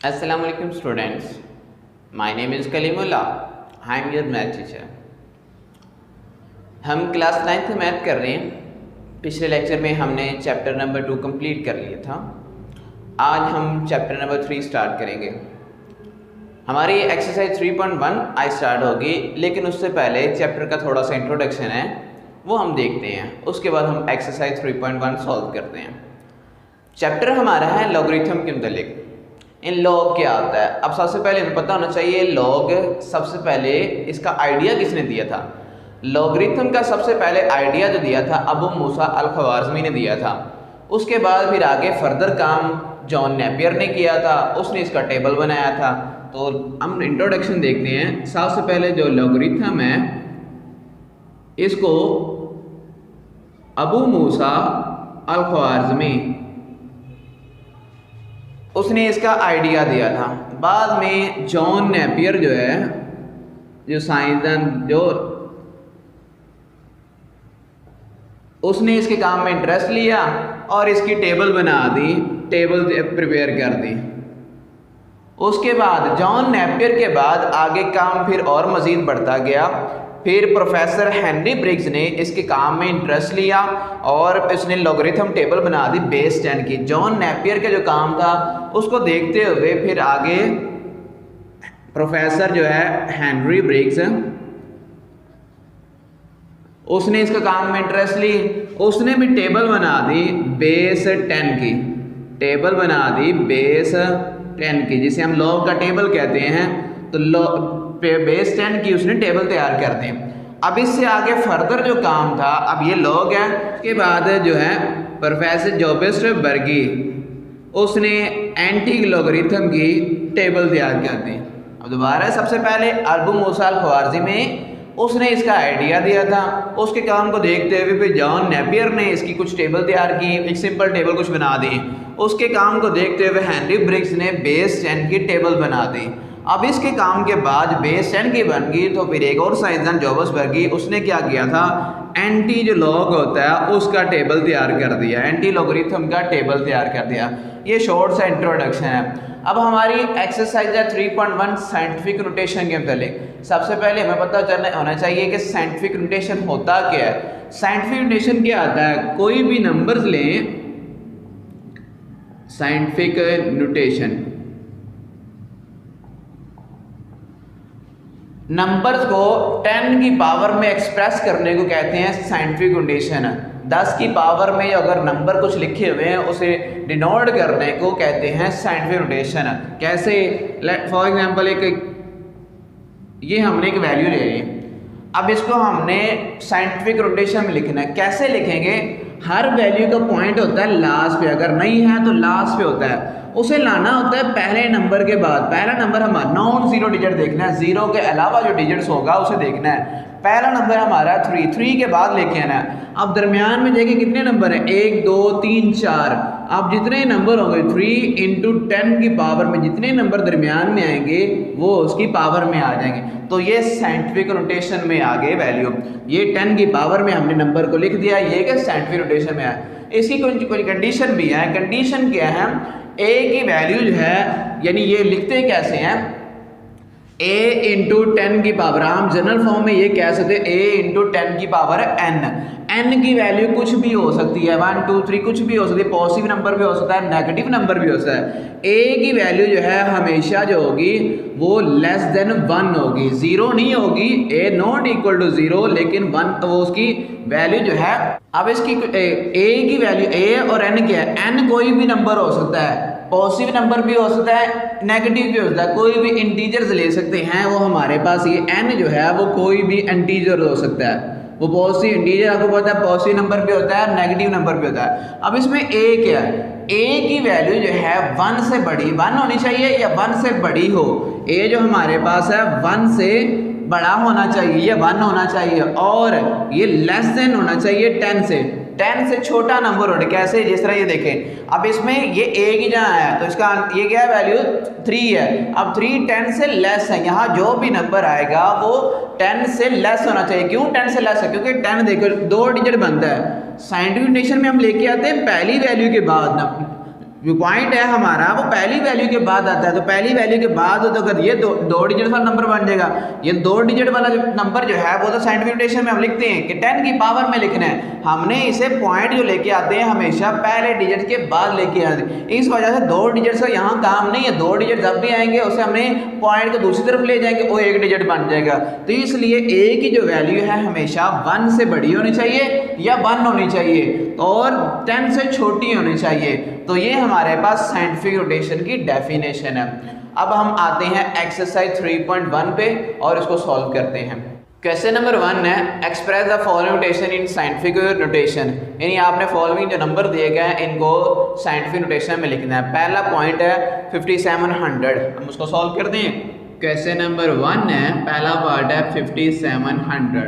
Assalamu alaikum students. My name is Kalimullah. I am your math teacher. हम class 9th में math कर रहे हैं। पिछले लेक्चर में हमने चैप्टर नंबर 2 कंप्लीट कर लिया था। आज हम चैप्टर नंबर 3 स्टार्ट करेंगे। हमारी एक्सरसाइज 3.1 आज स्टार्ट होगी, लेकिन उससे पहले चैप्टर का थोड़ा सा इंट्रोडक्शन है, वो हम देखते हैं। उसके बाद हम एक्सरसाइज 3.1 सॉल्व करते हैं। चैप्टर हमारा है लॉगरिथम के मुतालिक। इन लॉग क्या आता है, अब सबसे पहले हमें पता होना चाहिए लॉग सबसे पहले इसका आइडिया किसने दिया था। लॉगरिथम का सबसे पहले आइडिया जो दिया था अबू मूसा अल ख्वारिज़मी ने दिया था। उसके बाद फिर आगे फर्दर काम जॉन नेपियर ने किया था, उसने इसका टेबल बनाया था। तो हम इंट्रोडक्शन देखते हैं। सबसे पहले जो लॉगरिथम है इसको अबू मूसा अल ख्वारिज़मी उसने इसका आइडिया दिया था। बाद में जॉन नेपियर जो है, जो साइंसदान, जो उसने इसके काम में इंटरेस्ट लिया और इसकी टेबल बना दी, टेबल प्रिपेयर कर दी। उसके बाद जॉन नेपियर के बाद आगे काम फिर और मज़ीद बढ़ता गया। फिर प्रोफेसर हेनरी ब्रिग्स ने इसके काम में इंटरेस्ट लिया और इसने लॉगरिथम टेबल बना दी बेस 10 की। जॉन नेपियर का जो काम था उसको देखते हुए फिर आगे प्रोफेसर जो है हेनरी ब्रिग्स, उसने इसका काम में इंटरेस्ट ली, उसने भी टेबल बना दी बेस 10 की। टेबल बना दी बेस 10 की, जिसे हम लॉग का टेबल कहते हैं। तो बेस 10 की उसने टेबल तैयार कर दी। अब इससे आगे फर्दर जो काम था, अब ये लॉग है, उसके बाद जो है प्रोफेसर जोसेफ बर्गी उसने एंटी लॉगरिथम की टेबल तैयार कर दी। अब दोबारा सबसे पहले अबू मूसा अल ख्वारिज़मी उसने इसका आइडिया दिया था। उसके काम को देखते हुए फिर जॉन नेपियर ने इसकी कुछ टेबल तैयार की, एक सिंपल टेबल कुछ बना दी। उसके काम को देखते हुए हेनरी ब्रिग्स ने बेस 10 की टेबल बना दी। अब इसके काम के बाद बेस 10 की बन गई, तो फिर एक और साइंसदान जोसेफ बर्गी उसने क्या किया था, एंटी जो लॉग होता है उसका टेबल तैयार कर दिया, एंटी लॉगरिथम का टेबल तैयार कर दिया। ये शॉर्ट सा इंट्रोडक्शन है। अब हमारी एक्सरसाइज है 3.1 साइंटिफिक नोटेशन के मतलब। सबसे पहले हमें पता चलना होना चाहिए कि साइंटिफिक नोटेशन होता क्या है। साइंटिफिक नोटेशन क्या आता है, कोई भी नंबर्स लें, साइंटिफिक नोटेशन नंबर्स को 10 की पावर में एक्सप्रेस करने को कहते हैं साइंटिफिक नोटेशन। 10 की पावर में अगर नंबर कुछ लिखे हुए हैं उसे डिनोट करने को कहते हैं साइंटिफिक नोटेशन। कैसे, फॉर एग्जांपल ये हमने एक वैल्यू ले ली, अब इसको हमने साइंटिफिक नोटेशन में लिखना है। कैसे लिखेंगे, हर वैल्यू का पॉइंट होता है लास्ट पे, अगर नहीं है तो लास्ट पे होता है, उसे लाना होता है पहले नंबर के बाद। पहला नंबर हमारा नॉन जीरो डिजिट देखना है, जीरो के अलावा जो डिजिट्स होगा उसे देखना है। पहला नंबर हमारा 3 के बाद लेके आना है। अब दरमियान में देखिए कितने नंबर हैं, 1 2 3 4। अब जितने नंबर होंगे 3 इंटू 10 की पावर में जितने नंबर दरमियान में आएंगे वो उसकी पावर में आ जाएंगे। तो ये साइंटिफिक नोटेशन में आ गए वैल्यू। ये 10 की पावर में हमने नंबर को लिख दिया, ये क्या साइंटिफिक नोटेशन में है। इसकी कोई कंडीशन भी है। कंडीशन क्या है, ए की वैल्यू जो है, यानी ये लिखते कैसे हैं, a इंटू 10 की पावर, हम जनरल फॉर्म में ये कह सकते हैं a इंटू 10 की पावर n की वैल्यू कुछ भी हो सकती है, 1 2 3 कुछ भी हो सकती है, पॉजिटिव नंबर भी हो सकता है, नेगेटिव नंबर भी हो सकता है। a की वैल्यू जो है हमेशा जो होगी वो लेस देन 1 होगी, 0 नहीं होगी। a नॉट इक्वल टू 0, लेकिन 1 तो वो उसकी वैल्यू जो है। अब इसकी a की वैल्यू, a और n क्या है, n कोई भी नंबर हो सकता है, पॉजिटिव नंबर भी हो सकता है, नेगेटिव भी हो सकता है, कोई भी इंटीजर्स ले सकते हैं। वो हमारे पास ये n जो है वो कोई भी इंटीजर हो सकता है, वो पॉजिटिव इंटीजर आपको पता है, पॉजिटिव नंबर भी होता है, नेगेटिव नंबर भी होता है। अब इसमें a क्या है, a की वैल्यू जो है 1 से बड़ी, 1 होनी चाहिए या 1 से बड़ी हो। a जो हमारे पास है 1 से बड़ा होना चाहिए या 1 होना चाहिए, और ये लेस देन होना चाहिए 10 से। 10 से छोटा नंबर होने, कैसे, जिस तरह ये देखें। अब इसमें ये a की जहाँ है तो इसका ये क्या है, वैल्यू 3 है। अब 3 10 से लेस है, यहाँ जो भी नंबर आएगा वो 10 से लेस होना चाहिए। क्यों 10 से लेस है, क्योंकि 10 देखो 2 डिजिट बनता है। साइंटिफिक नोटेशन में हम लेके आते हैं पहली वैल्यू के बाद ना, जो पॉइंट है हमारा वो पहली वैल्यू के बाद आता है, तो पहली वैल्यू के बाद तो अगर ये दो डिजिट वाला नंबर बन जाएगा। ये 2 डिजिट वाला जो नंबर जो है वो तो साइंटिफिक नोटेशन में हम लिखते हैं कि 10 की पावर में लिखना है। हमने इसे पॉइंट जो लेके आते हैं हमेशा पहले डिजिट के बाद लेके आते हैं। इस वजह से 2 डिजिट से यहाँ काम नहीं है। 2 डिजिट जब भी आएंगे उसे हमने पॉइंट को दूसरी तरफ ले जाएंगे, वो 1 डिजिट बन जाएगा। तो इसलिए ए की जो वैल्यू है हमेशा 1 से बड़ी होनी चाहिए या 1 होनी चाहिए और 10 से छोटी होनी चाहिए। तो ये हमारे पास साइंटिफिक नोटेशन की डेफिनेशन है। अब हम आते हैं एक्सरसाइज 3.1 पे और इसको सॉल्व करते हैं। क्वेश्चन नंबर 1 है express the following notation in scientific notation, यानी आपने फॉलोइंग जो नंबर दिए गए हैं इनको साइंटिफिक नोटेशन में लिखना है। पहला पॉइंट है 5700, हम उसको सॉल्व करते हैं। क्वेश्चन नंबर 1 है, पहला पार्ट है 5700।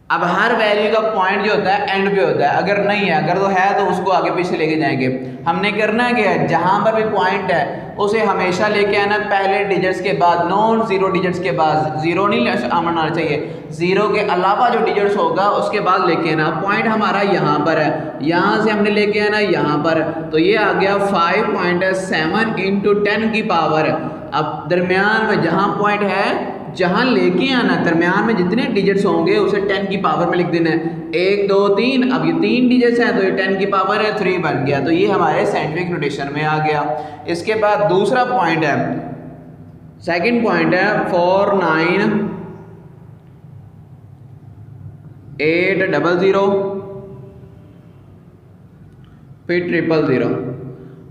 अब हर वैल्यू का पॉइंट जो होता है एंड पे होता है, अगर नहीं है, अगर तो है तो उसको आगे पीछे लेके जाएंगे। हमने करना क्या है, जहां पर भी पॉइंट है उसे हमेशा लेके आना पहले डिजिट्स के बाद, नॉन जीरो डिजिट्स के बाद। जीरो नहीं आना चाहिए, जीरो के अलावा जो डिजिट्स होगा उसके बाद लेके आना। पॉइंट हमारा यहाँ पर है, यहाँ से हमने लेके आना यहाँ पर, तो ये आ गया 5.7 इंटू 10 की पावर। अब दरमियान में जहाँ पॉइंट है, जहां लेके आना, दरमियान में जितने डिजिट्स होंगे उसे 10 की पावर में लिख देना है। 1 2 3, अब ये 3 डिजिट्स हैं तो ये 10 की पावर है 3 बन गया। तो ये हमारे साइंटिफिक नोटेशन में आ गया। इसके बाद दूसरा पॉइंट है, सेकंड पॉइंट है 49800 फिर 000।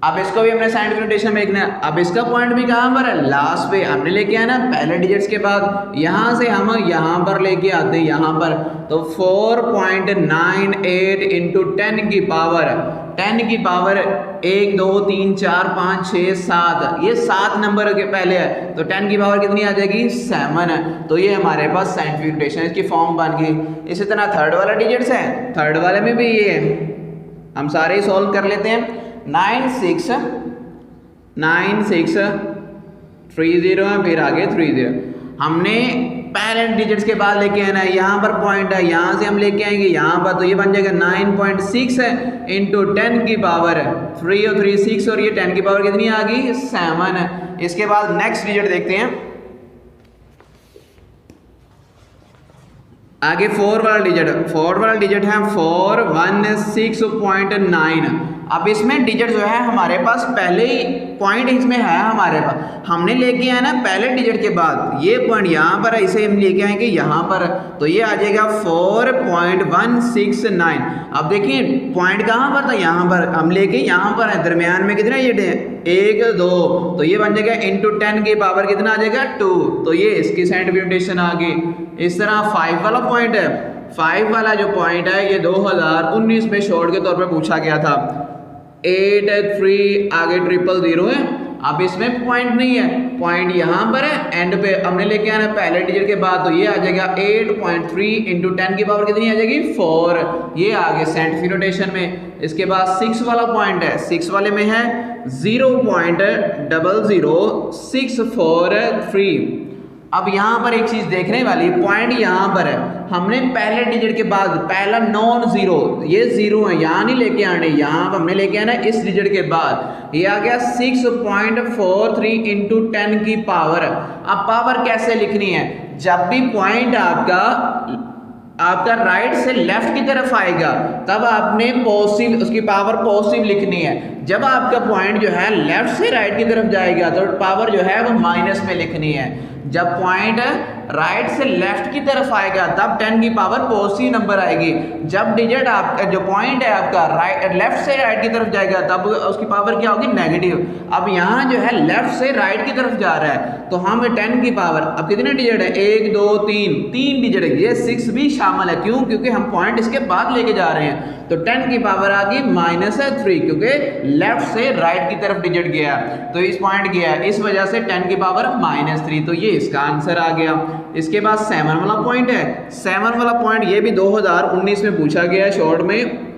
अब इसको भी हमने साइंटिफिक नोटेशन में लिखना है। अब इसका पॉइंट भी कहाँ पर है, लास्ट पे हमने लेके आना पहले डिजिट्स के बाद। यहाँ से हम यहाँ पर लेके आते हैं यहाँ पर, तो 4.98 इंटू 10 की पावर, 10 की पावर 1 2 3 4 5 6 7, ये 7 नंबर के पहले है, तो 10 की पावर कितनी आ जाएगी, 7 है। तो ये हमारे पास साइंटिफिक नोटेशन इसकी फॉर्म बन गई। इसी तरह थर्ड वाला डिजिट्स है, थर्ड वाले में भी ये है, हम सारे ही सॉल्व कर लेते हैं। 9630 है, फिर आगे 30। हमने पहले डिजिट्स के बाद लेके आना है, यहाँ पर पॉइंट है, यहाँ से हम लेके आएंगे यहाँ पर, तो ये बन जाएगा 9.6 है इंटू 10 की पावर 3 और 3 6, और ये 10 की पावर कितनी आ गई, 7 है। इसके बाद नेक्स्ट डिजिट देखते हैं, आगे 4 वाला डिजिट है 416.9। अब इसमें डिजिट जो है हमारे पास पहले ही पॉइंट इसमें है हमारे पास, हमने लेके आना पहले डिजिट के बाद। ये पॉइंट यहाँ पर है, इसे हम लेके आएंगे यहाँ पर, तो ये आ जाएगा 4.169। अब देखिए पॉइंट कहाँ पर था, यहाँ पर, हम लेके यहाँ पर है, दरमियान में कितना ये 1 2, तो ये बन जाएगा इंटू 10 की पावर कितना आ जाएगा 2। तो ये इसकी साइंटिफिक नोटेशन आ गई। इस तरह 5 वाला पॉइंट है, 5 वाला जो पॉइंट है ये 2019 में शॉर्ट के तौर पे पूछा गया था। 8 3 आगे 000 है। अब इसमें पॉइंट नहीं है, पॉइंट यहाँ पर है, एंड पे हमने लेके आना पहले डिजिट के बाद, तो ये आ जाएगा 8.3 इंटू 10 की पावर कितनी आ जाएगी 4। ये आ गया साइंटिफिक नोटेशन में। इसके बाद 6 वाला पॉइंट है, 6 वाले में है 0.00643। अब यहाँ पर एक चीज देखने वाली, पॉइंट यहाँ पर है, हमने पहले डिजिट के बाद पहला नॉन जीरो, ये जीरो है, यहाँ नहीं लेके आने, यहाँ हमने लेके आना इस डिजिट के बाद। ये आ गया 6.43 इंटू 10 की पावर। अब पावर कैसे लिखनी है, जब भी पॉइंट आपका राइट से लेफ्ट की तरफ आएगा तब आपने पॉजिटिव, उसकी पावर पॉजिटिव लिखनी है। जब आपका पॉइंट जो है लेफ्ट से राइट की तरफ जाएगा तो पावर जो है वो माइनस में लिखनी है। जब पॉइंट राइट से लेफ्ट की तरफ आएगा तब 10 की पावर पॉजिटिव नंबर आएगी। जब डिजिट आपका जो पॉइंट है आपका राइट लेफ्ट से राइट की तरफ जाएगा तब उसकी पावर क्या होगी, नेगेटिव। अब यहाँ जो है लेफ्ट से राइट की तरफ जा रहा है तो हम 10 की पावर, अब कितने डिजिट है, 1 2 3 डिजिट है, ये 6 भी शामिल है। क्यों, क्योंकि हम पॉइंट इसके बाद लेके जा रहे हैं। तो 10 की पावर आ गई -3, क्योंकि लेफ्ट से राइट की तरफ डिजिट गया, तो इस पॉइंट गया, इस वजह से 10 की पावर -3। तो ये इसका आंसर आ गया। इसके बाद 7 वाला पॉइंट है, 7 वाला पॉइंट ये भी 2019 में पूछा गया है शॉर्ट में,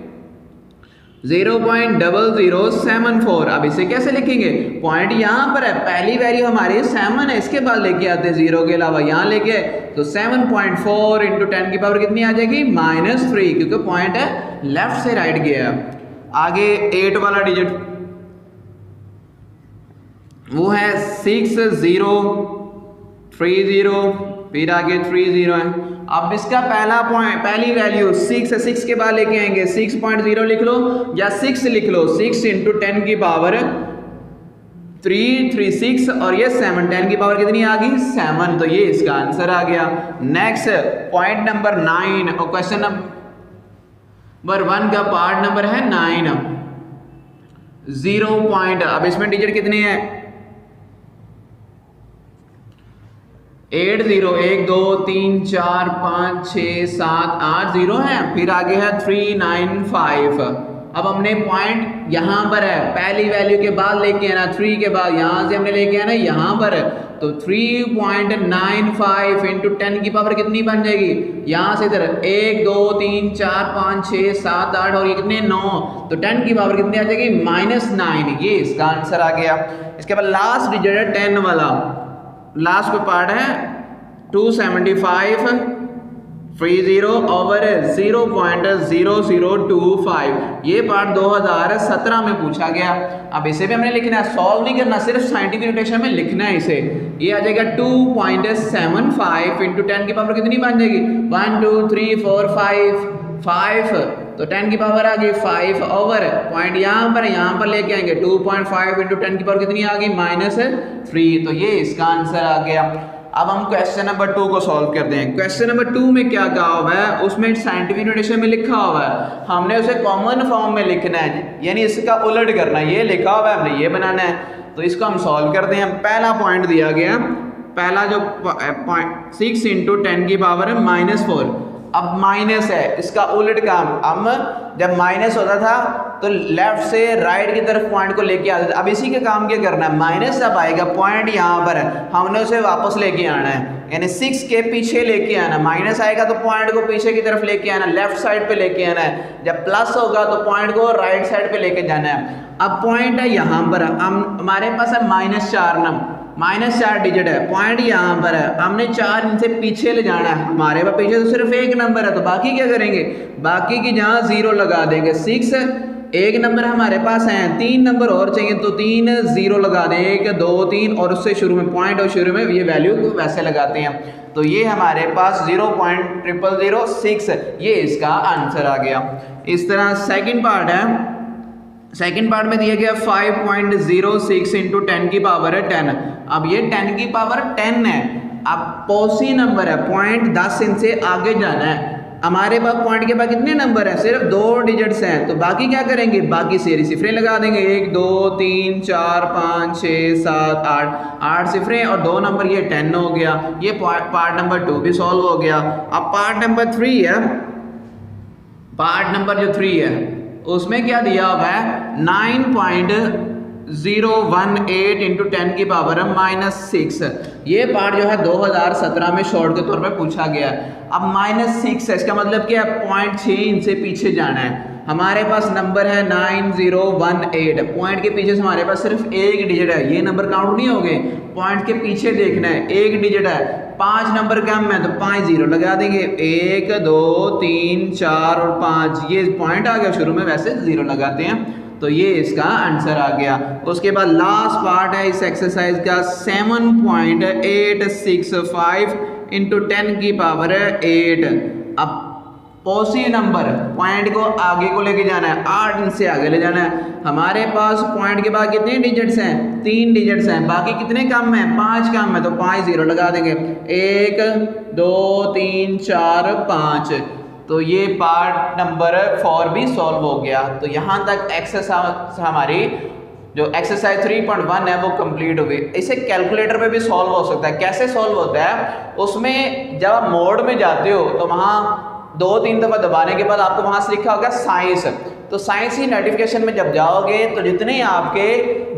0.0074। अब इसे कैसे लिखेंगे, पॉइंट यहाँ पर है, पहली वैल्यू हमारी 7 है, इसके बाद लेके आते हैं 0 के अलावा यहाँ लेके, तो 7.4 इंटू 10 की पावर कितनी आ जाएगी, -3, क्योंकि पॉइंट है लेफ्ट से राइट गया। आगे 8 वाला डिजिट, वो है 6030, फिर आगे 30 है। अब इसका पहला पॉइंट, पहली वैल्यू 6 है, 6 के बाद लेके आएंगे 6.0 लिख लो या 6 लिख लो। 6 × 10 की पावर 336 और ये 7, 10 की पावर कितनी आ गई 7, तो ये इसका आंसर आ गया। नेक्स्ट पॉइंट नंबर 9 और क्वेश्चन नंबर 1 का पार्ट नंबर है 9। 0 पॉइंट, अब इसमें डिजिट कितने हैं 8 0, 1 2 3 4 5 6 7 8 0 है। फिर आगे है 395। अब हमने पॉइंट यहाँ पर है, पहली वैल्यू के बाद लेके आना 3 के बाद, यहाँ से हमने लेके आना यहाँ पर, तो 3.95 × 10 की पावर कितनी बन जाएगी, यहाँ से इधर 1 2 3 4 5 6 7 8 और ये कितने 9, तो 10 की पावर कितनी आ जाएगी -9, ये इसका आंसर आ गया। इसके बाद लास्ट डिजिट है 10 वाला, लास्ट को पार्ट है 275 30 ओवर 0.0025, ये पार्ट 2017 में पूछा गया। अब इसे भी हमने लिखना है, सॉल्व नहीं करना, सिर्फ साइंटिफिक नोटेशन में लिखना है इसे। ये आ जाएगा 2.75 × 10 की पावर कितनी बन जाएगी 1 2 3 4 5, तो 10 की पावर आ गई 5 ओवर पॉइंट यहाँ पर लेके आएंगे 2.5 × 10 की पावर कितनी आ गई -3, तो ये इसका आंसर आ गया। अब हम क्वेश्चन नंबर 2 को सॉल्व करते हैं। क्वेश्चन नंबर 2 में क्या कहा हुआ है, उसमें साइंटिफिक नोटेशन में लिखा हुआ है, हमने उसे कॉमन फॉर्म में लिखना है, यानी इसका उलट करना है। ये लिखा हुआ है, हमने ये बनाना है, तो इसको हम सॉल्व करते हैं। पहला पॉइंट दिया गया, पहला जो पॉइंट 6 × 10 की पावर है -4, अब माइनस है, इसका उलट काम, अब जब माइनस होता था तो लेफ्ट से राइट की तरफ पॉइंट को लेके आते थे, अब इसी का काम क्या करना है, माइनस जब आएगा पॉइंट यहाँ पर है, हमने उसे वापस लेके आना है, यानी 6 के पीछे लेके आना, माइनस आएगा तो पॉइंट को पीछे की तरफ लेके आना, लेफ्ट साइड पे लेके आना है, जब प्लस होगा तो पॉइंट को राइट साइड पे लेके जाना है। अब पॉइंट है यहाँ पर, हमारे पास है -4 डिजिट है, पॉइंट यहाँ पर है, हमने 4 इनसे पीछे ले जाना है, हमारे पास पीछे तो सिर्फ एक नंबर है, तो बाकी क्या करेंगे, बाकी की जहाँ 0 लगा देंगे। 6 एक नंबर हमारे पास है, 3 नंबर और चाहिए तो 3 0 लगा दें, 1 2 3 और उससे शुरू में पॉइंट और शुरू में ये वैल्यू को वैसे लगाते हैं, तो ये हमारे पास 0.0006 ये इसका आंसर आ गया। इस तरह सेकंड पार्ट है, सेकंड पार्ट में दिया गया 5.06 × 10 की पावर है 10। अब ये 10 की पावर 10 है, अब पॉसी नंबर है, पॉइंट 10 इनसे आगे जाना है, हमारे पास पॉइंट के बाद कितने नंबर हैं, सिर्फ 2 डिजिट्स हैं, तो बाकी क्या करेंगे, बाकी सारी सिफरें लगा देंगे, 1 2 3 4 5 6 7 8 सिफरें और 2 नंबर, ये 10 हो गया। ये पार्ट नंबर 2 भी सॉल्व हो गया। अब पार्ट नंबर 3 है, पार्ट नंबर जो 3 है उसमें क्या दिया हुआ है 9.018 × 10 की पावर है -6, ये पार्ट जो है 2017 में शॉर्ट के तौर पे पूछा गया है। अब -6 है, इसका मतलब क्या है, 0.6 इनसे पीछे जाना है, हमारे पास नंबर है 9018, पॉइंट के पीछे से हमारे पास सिर्फ एक डिजिट है, ये नंबर काउंट नहीं होंगे, पॉइंट के पीछे देखना है, एक डिजिट है, 5 नंबर कम है तो 5 0 लगा देंगे, 1 2 3 4 और 5, ये पॉइंट आ गया, शुरू में वैसे 0 लगाते हैं, तो ये इसका आंसर आ गया। उसके बाद लास्ट पार्ट है इस एक्सरसाइज का 7.865 × 10 की पावर है 8। अब पॉजिटिव नंबर पॉइंट को आगे को लेके जाना है, 8 इनसे आगे ले जाना है, हमारे पास पॉइंट के बाद कितने डिजिट्स हैं, 3 डिजिट्स हैं, बाकी कितने कम हैं, 5 कम है, तो 5 0 लगा देंगे, 1 2 3 4 5, तो ये पार्ट नंबर 4 भी सॉल्व हो गया। तो यहाँ तक एक्सरसाइज हमारी जो एक्सरसाइज 3.1 है वो कंप्लीट हो गई। इसे कैलकुलेटर पे भी सॉल्व हो सकता है। कैसे सॉल्व होता है, उसमें जब आप मोड में जाते हो तो वहाँ 2-3 दफ़ा दबाने के बाद आपको वहाँ से लिखा होगा साइंस, तो साइंस की नोटिफिकेशन में जब जाओगे तो जितने आपके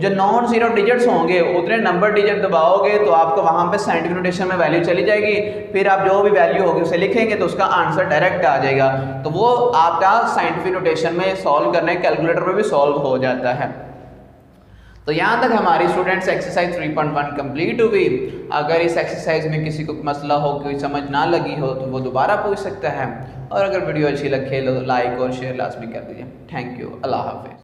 जो नॉन जीरो डिजिट्स होंगे उतने नंबर डिजिट दबाओगे तो आपको वहाँ पे साइंटिफिक नोटेशन में वैल्यू चली जाएगी, फिर आप जो भी वैल्यू होगी उसे लिखेंगे तो उसका आंसर डायरेक्ट आ जाएगा। तो वो आपका साइंटिफिक नोटेशन में सॉल्व करने कैलकुलेटर पर भी सॉल्व हो जाता है। तो यहाँ तक हमारी स्टूडेंट्स एक्सरसाइज 3.1 कंप्लीट हुई। अगर इस एक्सरसाइज में किसी को मसला हो, कोई समझ ना लगी हो तो वो दोबारा पूछ सकता है, और अगर वीडियो अच्छी लगे तो लाइक और शेयर लाजमी कर दीजिए। थैंक यू, अल्लाह हाफिज़।